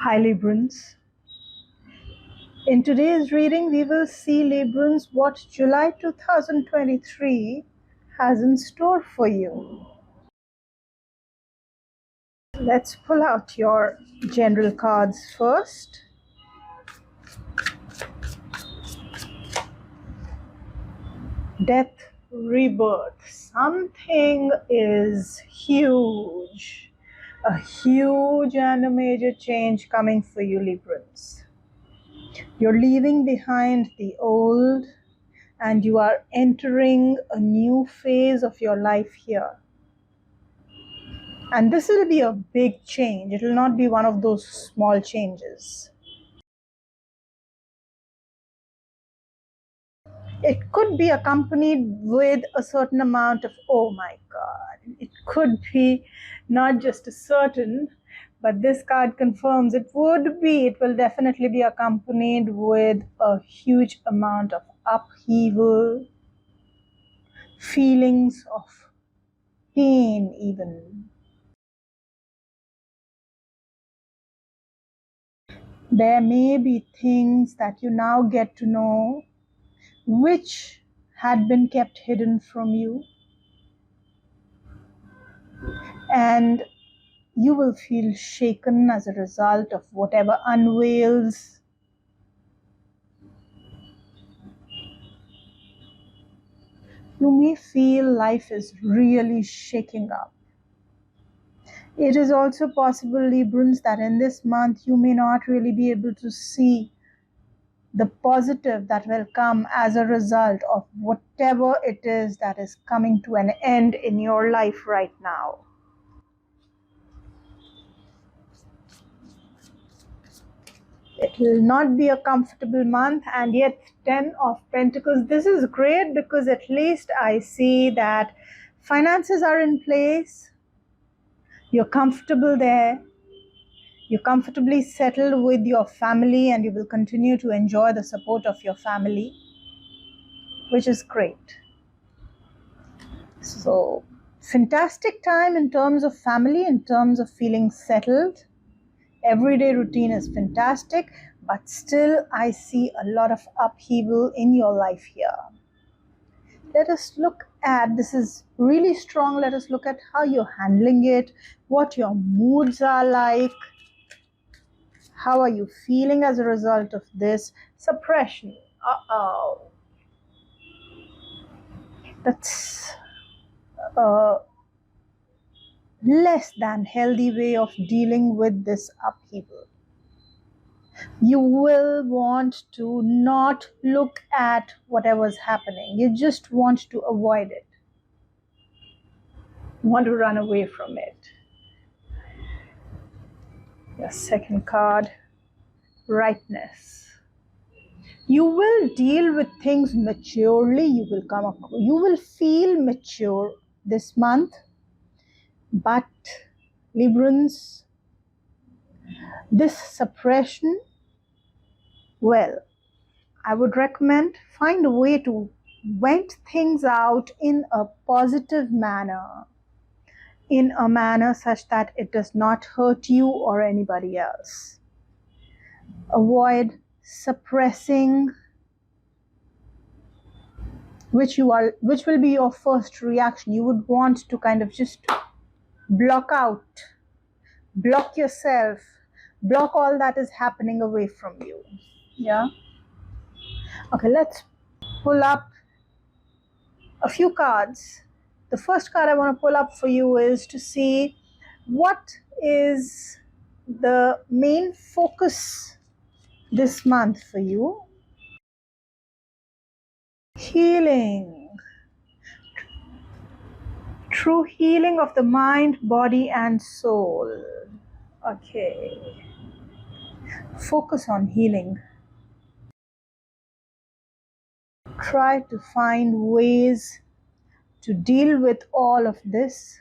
Hi Librans. In today's reading, we will see Librans what July 2023 has in store for you. Let's pull out your general cards first. Death, rebirth. Something is huge. A huge and a major change coming for you, Librans. You're leaving behind the old and you are entering a new phase of your life here. And this will be a big change. It will not be one of those small changes. It could be accompanied with a certain amount of, oh my God. It could be not just a certain, but this card confirms it will definitely be accompanied with a huge amount of upheaval, feelings of pain even. There may be things that you now get to know which had been kept hidden from you, and you will feel shaken as a result of whatever unveils. You may feel life is really shaking up. It is also possible, Librans, that in this month you may not really be able to see the positive that will come as a result of whatever it is that is coming to an end in your life right now. It will not be a comfortable month, and yet 10 of Pentacles. This is great because at least I see that finances are in place. You're comfortable there. You're comfortably settled with your family, and you will continue to enjoy the support of your family, which is great. So, fantastic time in terms of family, in terms of feeling settled. Everyday routine is fantastic, but still I see a lot of upheaval in your life here. Let us look at, this is really strong, let us look at how you're handling it, what your moods are like, how are you feeling as a result of this. Suppression, that's a less than healthy way of dealing with this upheaval. You will want to not look at whatever's happening. You just want to avoid it. You want to run away from it. Your second card, rightness. You will deal with things maturely. You will feel mature this month. But Librans, this suppression, well, I would recommend find a way to vent things out in a positive manner, in a manner such that it does not hurt you or anybody else. Avoid suppressing, which will be your first reaction. You would want to kind of just block yourself, block all that is happening away from you. Yeah. Okay, let's pull up a few cards. The first card I want to pull up for you is to see what is the main focus this month for you. Healing. True healing of the mind, body, and soul. Okay. Focus on healing. Try to find ways to deal with all of this,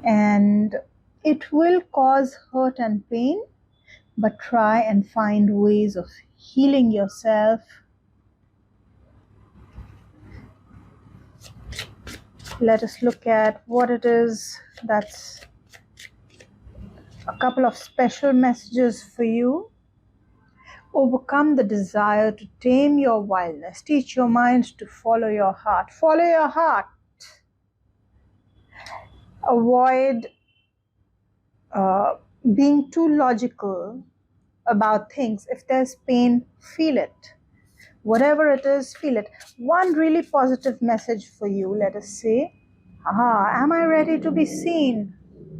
and it will cause hurt and pain, but try and find ways of healing yourself. Let us look at what it is that's A couple of special messages for you. Overcome the desire to tame your wildness. Teach your mind to follow your heart. Follow your heart. Avoid being too logical about things. If there's pain, feel it. Whatever it is, feel it. One really positive message for you, let us say. Am I ready to be seen?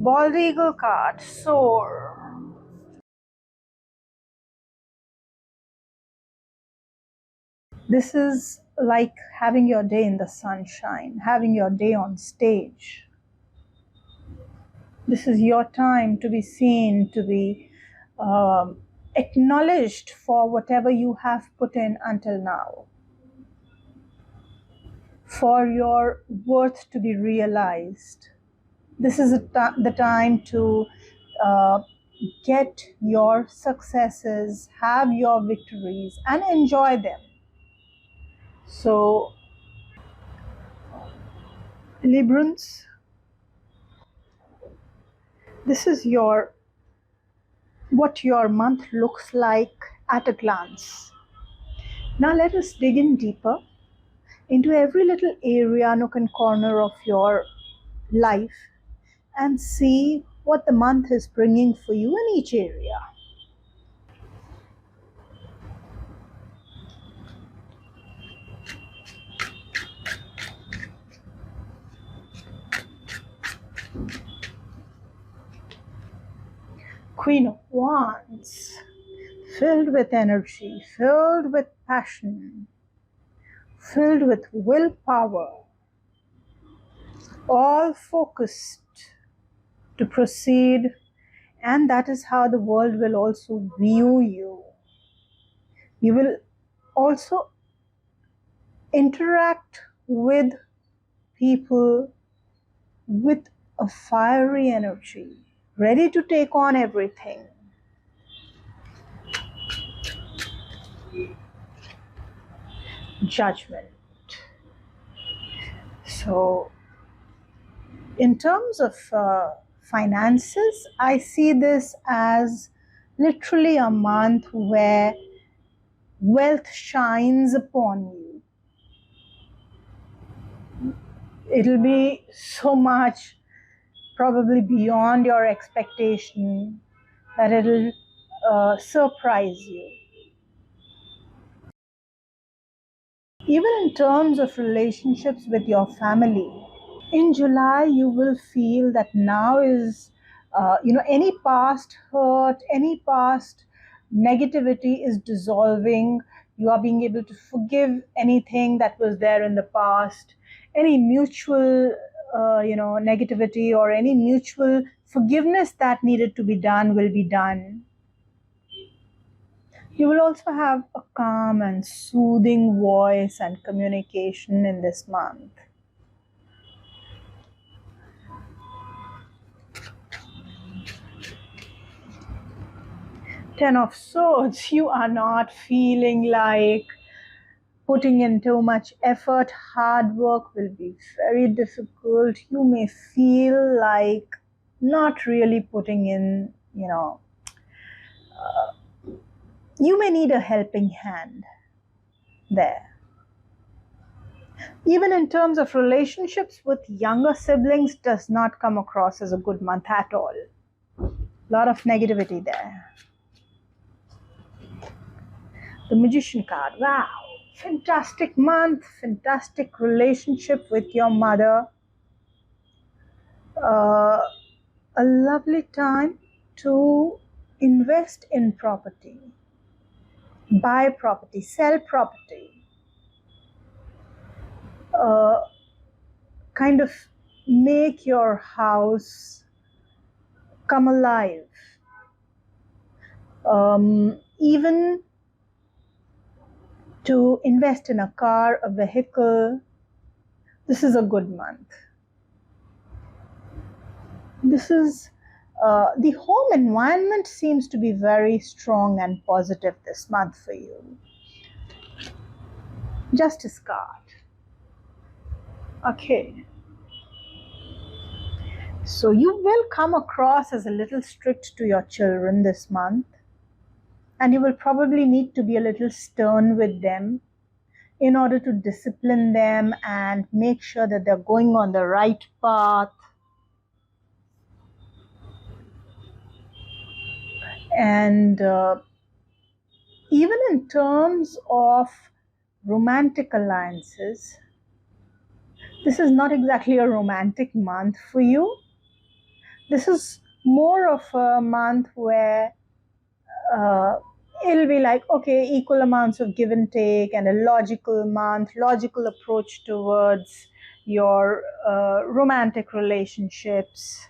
Bald eagle card, soar. This is like having your day in the sunshine, having your day on stage. This is your time to be seen, to be acknowledged for whatever you have put in until now, for your worth to be realized. This is the time to get your successes, have your victories, and enjoy them. So, Librans, this is what your month looks like at a glance. Now let us dig in deeper into every little area, nook and corner of your life and see what the month is bringing for you in each area. Queen of Wands, filled with energy, filled with passion, filled with willpower, all focused to proceed, and that is how the world will also view you. You will also interact with people with a fiery energy, ready to take on everything. Judgment. So, in terms of finances, I see this as literally a month where wealth shines upon you. It'll be so much, probably beyond your expectation, that it'll surprise you. Even in terms of relationships with your family, in July you will feel that now is, any past hurt, any past negativity is dissolving. You are being able to forgive anything that was there in the past. Any mutual, negativity or any mutual forgiveness that needed to be done will be done. You will also have a calm and soothing voice and communication in this month. Ten of Swords, you are not feeling like putting in too much effort. Hard work will be very difficult. You may feel like not really putting in, you may need a helping hand there. Even in terms of relationships with younger siblings, does not come across as a good month at all. A lot of negativity there. The Magician card, wow, fantastic month, fantastic relationship with your mother. A lovely time to invest in property, buy property, sell property, kind of make your house come alive. Even to invest in a car, a vehicle, this is a good month. This is the home environment seems to be very strong and positive this month for you. Justice card. Okay. So you will come across as a little strict to your children this month, and you will probably need to be a little stern with them in order to discipline them and make sure that they're going on the right path. And even in terms of romantic alliances, this is not exactly a romantic month for you. This is more of a month where it'll be like, okay, equal amounts of give and take, and a logical month, logical approach towards your romantic relationships.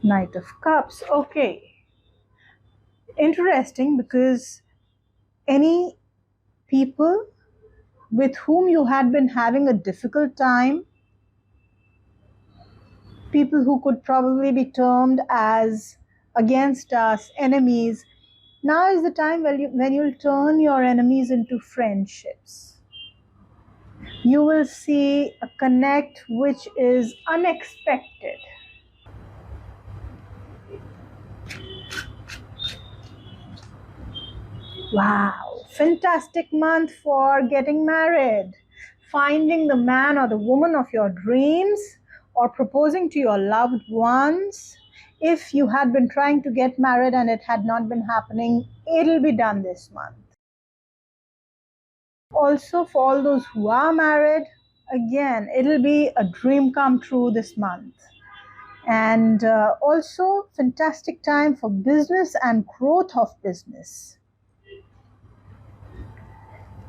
Knight of Cups. Okay. Interesting, because any people with whom you had been having a difficult time, people who could probably be termed as against us, enemies, now is the time when you'll turn your enemies into friendships. You will see a connect which is unexpected. Wow, fantastic month for getting married, finding the man or the woman of your dreams, or proposing to your loved ones. If you had been trying to get married and it had not been happening, it'll be done this month. Also, for all those who are married, again, it'll be a dream come true this month. And also, fantastic time for business and growth of business.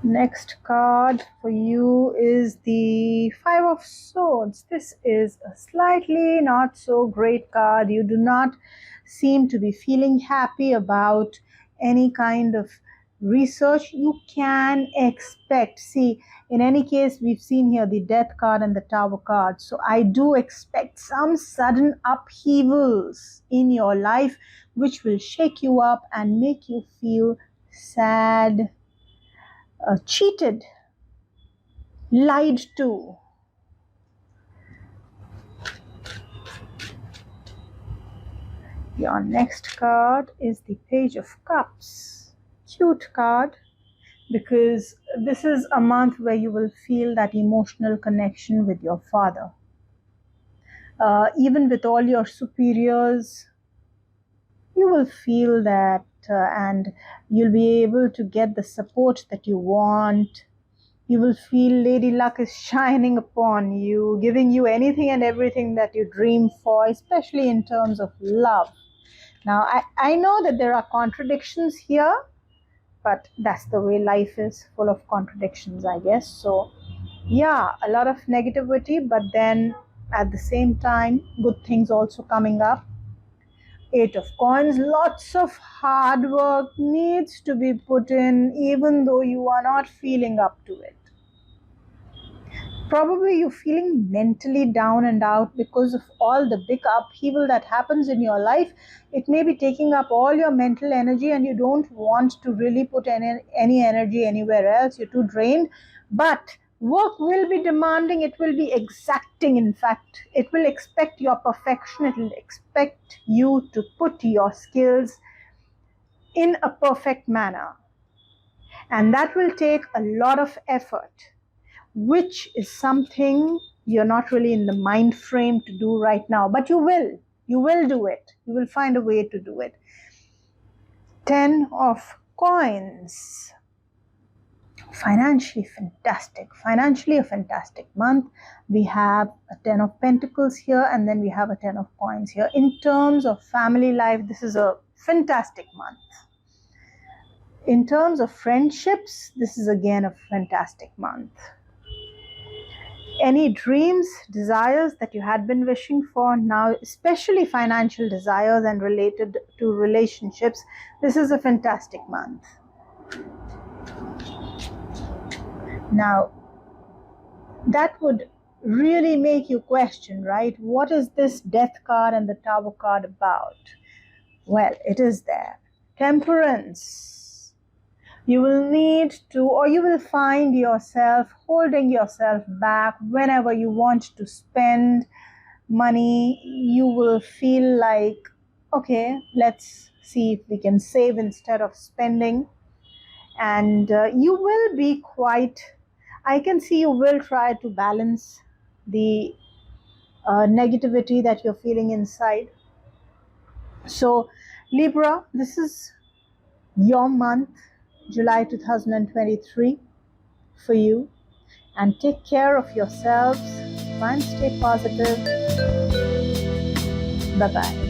Next card for you is the Five of Swords. This is a slightly not so great card. You do not seem to be feeling happy about any kind of research you can expect. See, in any case, we've seen here the Death card and the Tower card. So I do expect some sudden upheavals in your life which will shake you up and make you feel sad, cheated, lied to. Your next card is the Page of Cups. Cute card, because this is a month where you will feel that emotional connection with your father. Even with all your superiors, you will feel that, and you'll be able to get the support that you want. You will feel Lady Luck is shining upon you, giving you anything and everything that you dream for, especially in terms of love. Now, I know that there are contradictions here, but that's the way life is, full of contradictions, I guess. So, yeah, a lot of negativity, but then at the same time, good things also coming up. Eight of Coins, lots of hard work needs to be put in, even though you are not feeling up to it. Probably you're feeling mentally down and out because of all the big upheaval that happens in your life. It may be taking up all your mental energy, and you don't want to really put any energy anywhere else. You're too drained. But work will be demanding, it will be exacting. In fact, it will expect your perfection. It will expect you to put your skills in a perfect manner. And that will take a lot of effort, which is something you're not really in the mind frame to do right now, but you will do it. You will find a way to do it. 10 of Coins. Financially a fantastic month. We have a 10 of Pentacles here, and then we have a 10 of Coins here. In terms of family life, this is a fantastic month. In terms of friendships, this is again a fantastic month. Any dreams, desires that you had been wishing for, now especially financial desires and related to relationships, this is a fantastic month. Now, that would really make you question, right? What is this Death card and the Tower card about? Well, it is there. Temperance. You will need to, or you will find yourself holding yourself back whenever you want to spend money. You will feel like, okay, let's see if we can save instead of spending. And you will be quite, I can see you will try to balance the negativity that you're feeling inside. So, Libra, this is your month, July 2023, for you. And take care of yourselves. Try and stay positive. Bye bye.